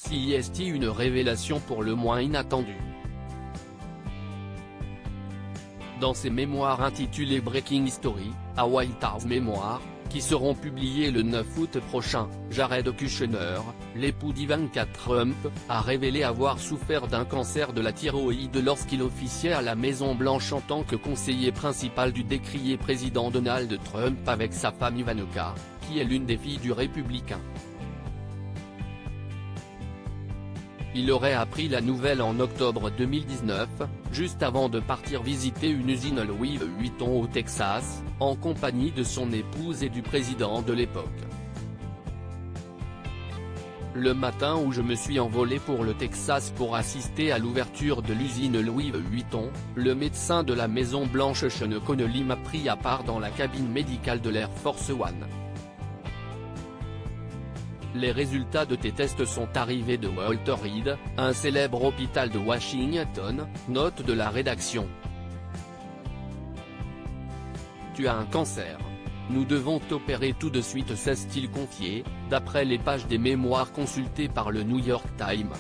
C'est une révélation pour le moins inattendue. Dans ses mémoires intitulées Breaking History, à White House Memoirs, qui seront publiés le 9 août prochain, Jared Kushner, l'époux d'Ivanka Trump, a révélé avoir souffert d'un cancer de la thyroïde lorsqu'il officiait à la Maison-Blanche en tant que conseiller principal du décrié président Donald Trump avec sa femme Ivanka, qui est l'une des filles du républicain. Il aurait appris la nouvelle en octobre 2019, juste avant de partir visiter une usine Louis Vuitton au Texas, en compagnie de son épouse et du président de l'époque. Le matin où je me suis envolé pour le Texas pour assister à l'ouverture de l'usine Louis Vuitton, le médecin de la Maison-Blanche Sean Connolly m'a pris à part dans la cabine médicale de l'Air Force One. Les résultats de tes tests sont arrivés de Walter Reed, un célèbre hôpital de Washington, note de la rédaction. Tu as un cancer. Nous devons t'opérer tout de suite, s'est-il confié, d'après les pages des mémoires consultées par le New York Times.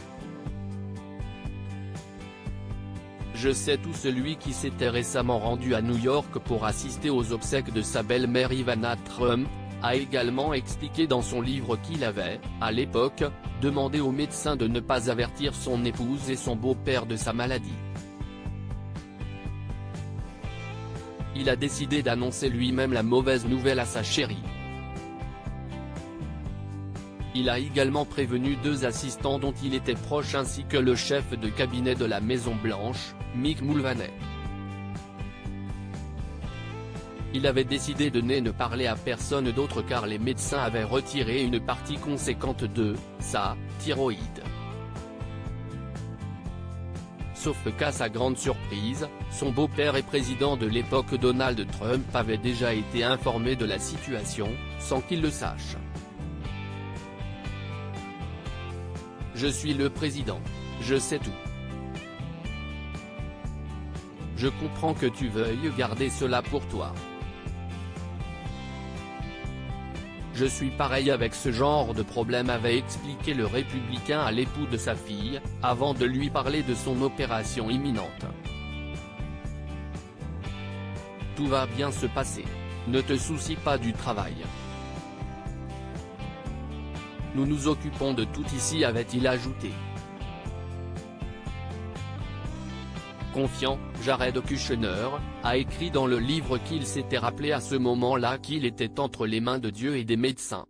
Je sais tout. Celui qui s'était récemment rendu à New York pour assister aux obsèques de sa belle-mère Ivana Trump, a également expliqué dans son livre qu'il avait, à l'époque, demandé au médecin de ne pas avertir son épouse et son beau-père de sa maladie. Il a décidé d'annoncer lui-même la mauvaise nouvelle à sa chérie. Il a également prévenu 2 assistants dont il était proche ainsi que le chef de cabinet de la Maison-Blanche, Mick Mulvaney. Il avait décidé de ne parler à personne d'autre car les médecins avaient retiré une partie conséquente de sa thyroïde. Sauf qu'à sa grande surprise, son beau-père et président de l'époque Donald Trump avait déjà été informé de la situation, sans qu'il le sache. Je suis le président. Je sais tout. Je comprends que tu veuilles garder cela pour toi. Je suis pareil avec ce genre de problème, avait expliqué le républicain à l'époux de sa fille, avant de lui parler de son opération imminente. Tout va bien se passer. Ne te soucie pas du travail. Nous nous occupons de tout ici, avait-il ajouté. Confiant, Jared Kushner, a écrit dans le livre qu'il s'était rappelé à ce moment-là qu'il était entre les mains de Dieu et des médecins.